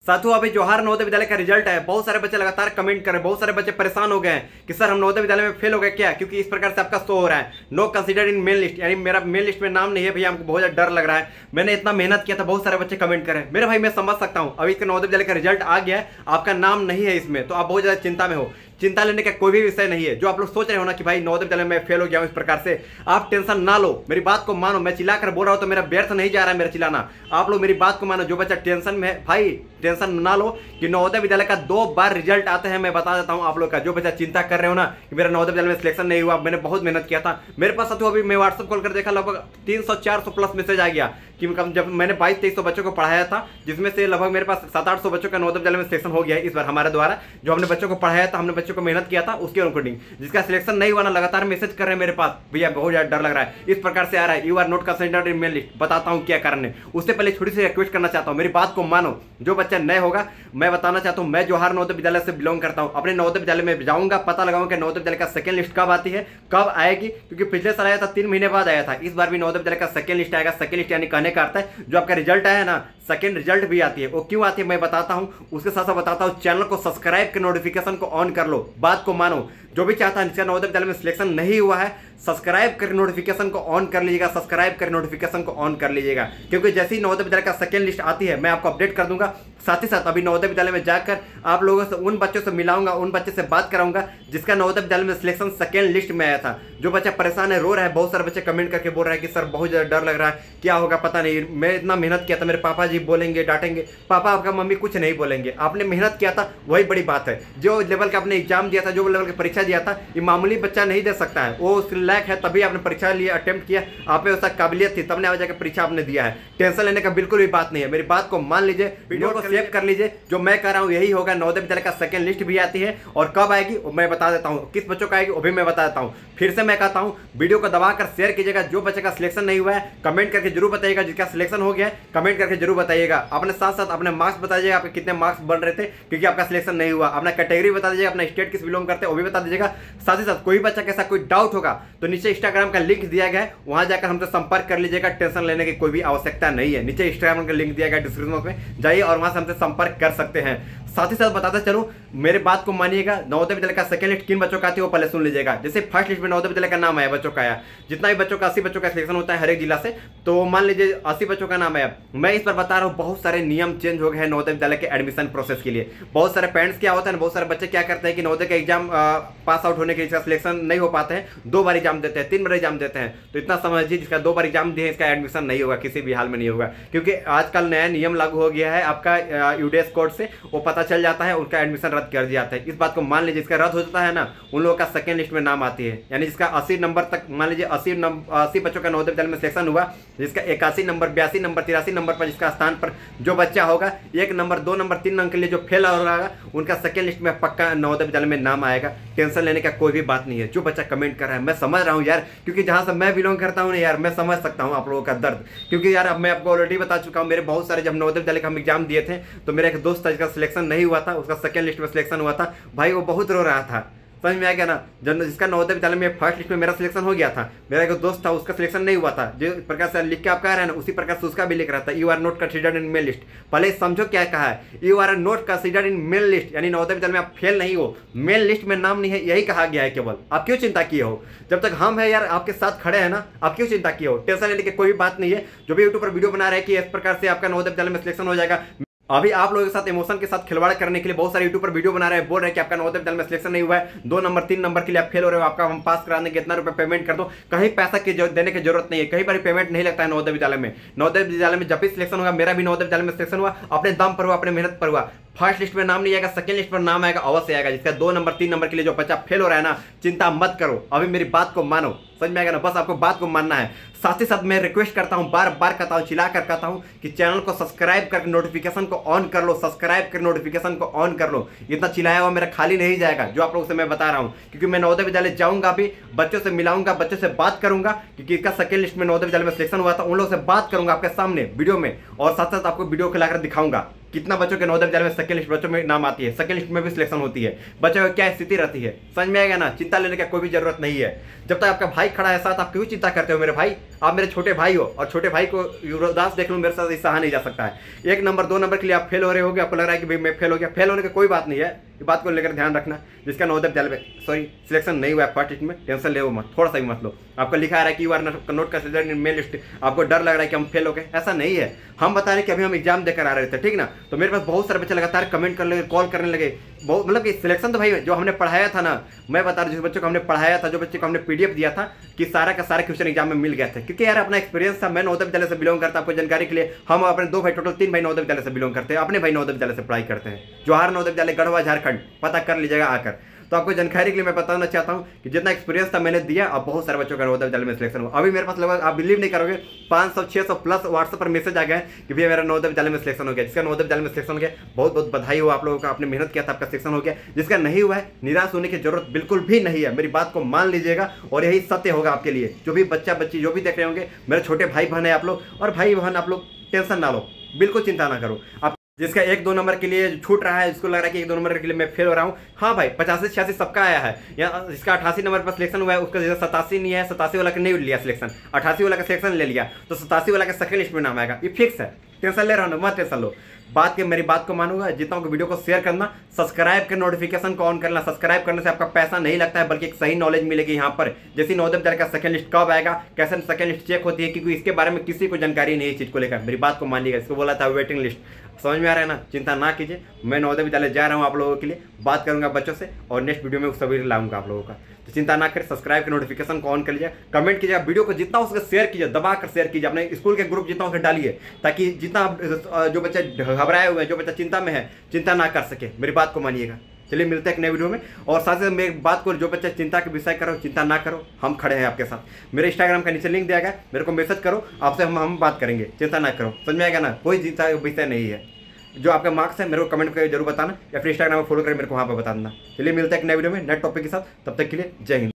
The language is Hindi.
साथियों अभी जवाहर नवोदय विद्यालय का रिजल्ट है। बहुत सारे बच्चे लगातार कमेंट कर रहे हैं, बहुत सारे बच्चे परेशान हो गए हैं कि सर हम नवोदय विद्यालय में फेल हो गए क्या, क्योंकि इस प्रकार से आपका शो हो रहा है no considered in main list, यानी मेरा मेन लिस्ट में नाम नहीं है भैया, हमको बहुत ज्यादा डर लग रहा है, मैंने इतना मेहनत किया था। बहुत सारे बच्चे कमेंट करें मेरे भाई, मैं समझ सकता हूँ अभी इसका नवोदय विद्यालय का रिजल्ट आ गया है, आपका नाम नहीं है इसमें, तो आप बहुत ज्यादा चिंता में हो। चिंता लेने का कोई भी विषय नहीं है। जो आप लोग सोच रहे हो ना कि भाई नवोदय विद्यालय में फेल हो गया हूं, इस प्रकार से आप टेंशन ना लो, मेरी बात को मानो। मैं चिल्ला कर बोल रहा हूं तो मेरा व्यर्थ नहीं जा रहा है मेरा चिल्लाना। आप लोग मेरी बात को मानो। जो बच्चा टेंशन में है भाई, टेंशन ना लो कि नवोदय विद्यालय का 2 बार रिजल्ट आते हैं। मैं बता देता हूं आप लोग का। जो बच्चा चिंता कर रहे हो ना कि मेरा नवोदय विद्यालय में सिलेक्शन नहीं हुआ, मैंने बहुत मेहनत किया था, मेरे पास तो अभी मैं व्हाट्सएप कॉल कर देखा लगभग 300-400 प्लस मैसेज आ गया कि जब मैंने 2200-2300 बच्चों को पढ़ाया था, जिसमें से लगभग मेरे पास 700-800 बच्चों का नवोदय विद्यालय में सिलेक्शन हो गया है इस बार हमारे द्वारा। जो हमने बच्चों को पढ़ाया था, हमने बच्चों को मेहनत किया था उसके अकॉर्डिंग। जिसका सिलेक्शन नहीं हुआ ना, लगातार मैसेज कर रहे हैं मेरे पास, भैया बहुत ज्यादा डर लग रहा है, इस प्रकार से आ रहा है, you are not considered in main list. बताता हूँ क्या कारण है। उससे पहले छोटी सी रिक्वेस्ट करना चाहता हूँ, मेरी बात को मानो। जो बच्चा नए होगा, मैं बताना चाहता हूँ, मैं जवाहर नवोदय विद्यालय से बिलोंग करता हूँ। अपने नवोदय विद्यालय में जाऊंगा, पता लगाऊंगा कि नवोदय विद्यालय का सेकंड लिस्ट कब आती है, कब आएगी, क्योंकि पिछले साल आया था 3 महीने बाद आया था। इस बार भी नवोदय विद्यालय का सेकंड लिस्ट आएगा। सेकंड लिस्ट यानी कहने का अर्थ है जो आपका रिजल्ट आया है ना, सेकंड रिजल्ट भी आती है। वो क्यों आती है मैं बताता हूं। उसके साथ साथ बताता हूं, चैनल को सब्सक्राइब कर नोटिफिकेशन को ऑन कर लो। बात को मानो। जो भी चाहता है जिसका नवोदय विद्यालय में सिलेक्शन नहीं हुआ है, सब्सक्राइब कर नोटिफिकेशन को ऑन कर लीजिएगा, सब्सक्राइब कर नोटिफिकेशन को ऑन कर लीजिएगा, क्योंकि जैसे ही नवोदय विद्यालय का सेकंड लिस्ट आती है मैं आपको अपडेट कर दूंगा। साथ ही साथ अभी नवोदय विद्यालय में जाकर आप लोगों से उन बच्चों से मिलाऊंगा, उन बच्चे से बात कराऊंगा जिसका नवोदय विद्यालय में सिलेक्शन सेकंड लिस्ट में आया था। जो बच्चा परेशान है, रो रहा है, बहुत सारे बच्चे कमेंट करके बोल रहे हैं कि सर बहुत ज्यादा डर लग रहा है, क्या होगा पता नहीं, मैं इतना मेहनत किया था, मेरे पापा जी बोलेंगे, डांटेंगे। पापा आपका मम्मी कुछ नहीं बोलेंगे, आपने मेहनत किया था वही बड़ी बात है। जो लेवल का आपने एग्जाम दिया था, जो लेवल की परीक्षा दिया था, ये मामूली बच्चा नहीं दे सकता है। वो उस लायक है तभी आपने परीक्षा लिया, अटेम्प्ट किया, आप में उसका काबिलियत थी, तब ने आगे जाकर परीक्षा आपने दिया है। टेंशन लेने का बिल्कुल भी बात नहीं है। मेरी बात को मान लीजिए, वीडियो को सेव कर लीजिए। जो मैं कह रहा हूं यही होगा। नवोदय विद्यालय का सेकंड लिस्ट भी आती है, और कब आएगी वो मैं बता देता हूं, किस बच्चों का आएगी वो भी मैं बता देता हूं। फिर से मैं कहता हूं, वीडियो को दबाकर शेयर कीजिएगा। जो बच्चे का सिलेक्शन नहीं हुआ है कमेंट करके जरूर बताइएगा, जिसका सिलेक्शन हो गया है कमेंट करके जरूर बताइएगा। अपने साथ साथ अपने मार्क्स बताइएगा, आपके कितने मार्क्स बन रहे थे क्योंकि आपका सिलेक्शन नहीं हुआ। अपना कैटेगरी बता दीजिएगा, अपना स्टेट किस बिलोंग करते हैं वो भी बता दीजिएगा। साथ ही साथ कोई बच्चा कैसा कोई डाउट होगा तो नीचे इंस्टाग्राम का लिंक दिया गया है, वहां जाकर हमसे संपर्क कर लीजिएगा। टेंशन लेने की कोई भी आवश्यकता नहीं है। नीचे इंस्टाग्राम का लिंक दिया गया डिस्क्रिप्शन बॉक्स में, जाइए और वहां से हमसे संपर्क कर सकते हैं। साथ ही साथ बताता चलूं, मेरे बात को मानिएगा। नवोदय विद्यालय का सेकंड लिस्ट किन बच्चों का आती है वो पहले सुन लीजिएगा। जैसे फर्स्ट लिस्ट में नवोदय विद्यालय का नाम आया, बच्चों का आया, जितना भी बच्चों का 80 बच्चों का सिलेक्शन होता है हर एक जिला से, तो मान लीजिए 80 बच्चों का नाम आया। मैं इस पर बता रहा हूँ, बहुत सारे नियम चेंज हो गए हैं नवोदय विद्यालय के एडमिशन प्रोसेस के लिए। बहुत सारे पेरेंट्स क्या होता है, बहुत सारे बच्चे क्या करते हैं कि नवोदय का एग्जाम पास आउट होने के लिए सिलेक्शन नहीं हो पाते हैं, 2 बार एग्जाम देते हैं, 3 बार एग्जाम देते हैं। तो इतना समझिए, जिसका 2 बार एग्जाम दिए इसका एडमिशन नहीं होगा, किसी भी हाल में नहीं होगा, क्योंकि आजकल नया नियम लागू हो गया है आपका यूडीएस कोड से, वो पता चल जाता है, उनका एडमिशन रद्द कर दिया जाता है। इस बात को मान लीजिए, इसका रद्द हो जाता है ना, उन लोगों का सेकंड लिस्ट में नाम आती है। यानी जिसका 80 नंबर तक, मान लीजिए 80 बच्चों का नवोदय विद्यालय में सिलेक्शन हुआ, जिसका 81 नंबर, 82 नंबर, 83 नंबर पर जिसका स्थान पर जो बच्चा होगा, 1 नंबर, 2 नंबर, 3 अंक के लिए जो फेल हो रहा है, उनका सेकंड लिस्ट में पक्का नवोदय विद्यालय में नाम आएगा। टेंशन लेने का कोई भी बात नहीं है। जो बच्चा कमेंट कर रहा है, मैं समझ रहा हूँ यार, क्योंकि जहां से मैं बिलोंग करता हूँ ना यार, मैं समझ सकता हूँ आप लोगों का दर्द। क्योंकि यार अब मैं आपको ऑलरेडी बता चुका हूँ, मेरे बहुत सारे जब नवोदय विद्यालय का हम एग्जाम दिए थे, तो मेरा एक दोस्त था जिसका सिलेक्शन नहीं हुआ था, उसका सेकंड लिस्ट में सिलेक्शन हुआ था। भाई वो बहुत रो रहा था, समझ में आ गया ना। जब जिसका नवोदय विद्यालय में फर्स्ट लिस्ट में मेरा सिलेक्शन हो गया था, मेरा एक दोस्त था उसका सिलेक्शन नहीं हुआ था, जो प्रकार से लिख के आप कह रहे हैं ना, उसी प्रकार से उसका भी लिख रहा था, you are not considered in main list. पहले समझो क्या कहा है, you are not considered in main list, यानी नवोदय विद्यालय में आप फेल नहीं हो, मेन लिस्ट में नाम नहीं है, यही कहा गया है केवल। आप क्यों चिंता किए हो? जब तक हम है यार आपके साथ खड़े हैं ना, आप क्यों चिंता किए हो? टेंशन लेने की कोई बात नहीं है। जो भी यूट्यूब पर वीडियो बना रहे हैं कि इस प्रकार से आपका नवोदय विद्यालय में सिलेक्शन हो जाएगा, अभी आप लोगों के साथ इमोशन के साथ खिलवाड़ करने के लिए बहुत सारे यूट्यूब पर वीडियो बना रहे हैं, बोल रहे हैं कि आपका नवोदय विद्यालय में सिलेक्शन नहीं हुआ है, 2 नंबर 3 नंबर के लिए आप फेल हो रहे हो, आपका हम पास कराने के इतना रुपए पेमेंट कर दो। कहीं पैसा की देने की जरूरत नहीं है, कहीं पर पेमेंट नहीं लगता है नवोदय विद्यालय में। नवोदय विद्यालय में जब भी सिलेक्शन होगा, मेरा भी नवोदय विद्यालय में सिलेक्शन हुआ, अपने दम पर हुआ, अपने मेहनत पर हुआ। फर्स्ट लिस्ट में नाम नहीं आएगा, सेकंड लिस्ट पर नाम आएगा, अवश्य आएगा। जिसका 2 नंबर 3 नंबर के लिए जो बच्चा फेल हो रहा है ना, चिंता मत करो, अभी मेरी बात को मानो, समझ में आएगा ना, बस आपको बात को मानना है। साथ ही साथ मैं रिक्वेस्ट करता हूं, बार बार कहता हूं, चिल्ला कर कहता हूं कि चैनल को सब्सक्राइब करके नोटिफिकेशन को ऑन कर लो, सब्सक्राइब कर नोटिफिकेशन को ऑन कर लो। इतना चिल्लाया हुआ मेरा खाली नहीं जाएगा, जो आप लोगों से मैं बता रहा हूं, क्योंकि मैं नवोदय विद्यालय जाऊंगा, भी बच्चों से मिलाऊंगा, बच्चों से बात करूंगा, क्योंकि इसका सेकंड लिस्ट में नवोदय विद्यालय में सिलेक्शन हुआ था, उन लोगों से बात करूंगा आपके सामने वीडियो में, और साथ साथ आपको वीडियो खिलाकर दिखाऊंगा कितना बच्चों के नवोदय विद्यालय में सेकंड लिस्ट बच्चों में नाम आती है, सेकंड लिस्ट में भी सिलेक्शन होती है, बच्चों की क्या स्थिति रहती है, समझ में आएगा ना। चिंता लेने का कोई भी जरूरत नहीं है। जब तक आपका भाई खड़ा है साथ, आप क्यों चिंता करते हो मेरे भाई? आप मेरे छोटे भाई हो, और छोटे भाई को युवराज देख लो, मेरे साथ सहा नहीं जा सकता है। 1 नंबर 2 नंबर के लिए आप फेल हो रहे होगे, आपको लग रहा है कि भाई मैं फेल हो गया। फेल होने की कोई बात नहीं है, ये बात को लेकर ध्यान रखना। जिसका नवोदय विद्यालय में सिलेक्शन नहीं हुआ है फर्स्ट लिस्ट में, टेंशन ले मत, थोड़ा सा भी मत लो। आपको लिखा आ रहा है कि you are not considered in main list, आपको डर लग रहा है कि हम फेल हो गए, ऐसा नहीं है। हम बता रहे कि अभी हम एग्जाम देकर आ रहे थे, ठीक ना। तो मेरे पास बहुत सारे बच्चे लगातार कमेंट करने लगे, कॉल करने लगे, बहुत मतलब कि सिलेक्शन तो भाई जो हमने पढ़ाया था ना, मैं बता रहा हूँ, जिस बच्चों को हमने पढ़ाया था, जो बच्चे को हमने पीडीएफ दिया था, कि सारा का सारा क्वेश्चन एग्जाम में मिल गया था। क्योंकि यार अपना एक्सपीरियंस था, मैं नवोदय विद्यालय से बिलोंग करता, आपको जानकारी के लिए। हम अपने 2 भाई, टोटल 3 भाई नवोदय विद्यालय से बिलोंग करते हैं, अपने भाई नवोदय विद्यालय से पढ़ाई करते हैं, जवाहर नवोदय विद्यालय गढ़वा झारखंड, पता कर लीजिएगा आकर। तो आपको जानकारी के लिए मैं बताना चाहता हूं कि जितना एक्सपीरियंस था मैंने दिया, अब बहुत सारे बच्चों का नवोदय विद्यालय में सिलेक्शन हुआ। अभी मेरे पास लगभग, आप बिलीव नहीं करोगे, 500-600 प्लस व्हाट्सएप पर मैसेज आ गए कि भैया मेरा नवोदय विद्यालय में सिलेक्शन हो गया। जिसका नवोदय विद्यालय में सिलेक्शन हो गया, बहुत बहुत बधाई हो आप लोगों का, आपने मेहनत किया था, आपका सिलेक्शन हो गया। जिसका नहीं हुआ है, निराश होने की जरूरत बिल्कुल भी नहीं है, मेरी बात को मान लीजिएगा, और यही सत्य होगा आपके लिए। जो भी बच्चा बच्ची जो भी देख रहे होंगे, मेरे छोटे भाई बहन है आप लोग, और भाई बहन आप लोग टेंशन ना लो, बिल्कुल चिंता ना करो। आप जिसका 1-2 नंबर के लिए छूट रहा है, जिसको लग रहा है कि 1-2 नंबर के लिए मैं फेल हो रहा हूँ, हाँ भाई 85-86 सबका आया है। या जिसका 88 नंबर पर सिलेक्शन हुआ है, उसका जैसे 87 नहीं है, 87 वाला का नहीं लिया सिलेक्शन, 88 वाला का सिलेक्शन ले लिया, तो 87 वाला का सेकंड लिस्ट में नाम आएगा, ये फिक्स है। टेंशन ले रहा हूँ, मत टेंशन लो। मेरी बात को मानूंगा, जितना को वीडियो को शेयर करना, सब्सक्राइब कर नोटिफिकेशन को ऑन करना। सब्सक्राइब करने से आपका पैसा नहीं लगता है, बल्कि एक सही नॉलेज मिलेगी यहाँ पर। जैसे नवोदय विद्यालय का सेकंड लिस्ट कब आएगा, कैसे सेकंड लिस्ट चेक होती है, क्योंकि इसके बारे में किसी को जानकारी नहीं है। चीज को लेकर मेरी बात को मान लीजिएगा, इसको बोला था वेटिंग लिस्ट, समझ में आ रहा है ना। चिंता ना कीजिए, मैं नवोदय विद्यालय जा रहा हूँ आप लोगों के लिए, बात करूंगा बच्चों से, और नेक्स्ट वीडियो में सभी लाऊंगा आप लोगों का। तो चिंता ना करें, सब्सक्राइब कर नोटिफिकेशन को ऑन कर लीजिए, कमेंट कीजिएगा, वीडियो को जितना उसके शेयर कीजिए, दबा कर शेयर कीजिए, अपने स्कूल के ग्रुप जितना उसके डालिए, ताकि जितना जो बच्चे घबराए हुए हैं, जो बच्चा चिंता में है, चिंता ना कर सके। मेरी बात को मानिएगा। चलिए मिलते हैं एक नए वीडियो में, और साथ ही मेरी बात को, जो बच्चे चिंता के विषय करो, चिंता ना करो, हम खड़े हैं आपके साथ। मेरे इंस्टाग्राम का नीचे लिंक दिया गया, मेरे को मैसेज करो, आपसे हम बात करेंगे, चिंता ना करो, समझ में आएगा ना। कोई चिंता का विषय नहीं है। जो आपका मार्क्स है मेरे को कमेंट करके जरूर बताना, या फिर इंस्टाग्राम में फॉलो करके मेरे को वहाँ पर बता देना। चलिए मिलते हैं एक नए वीडियो में नए टॉपिक के साथ, तब तक के लिए जय हिंद।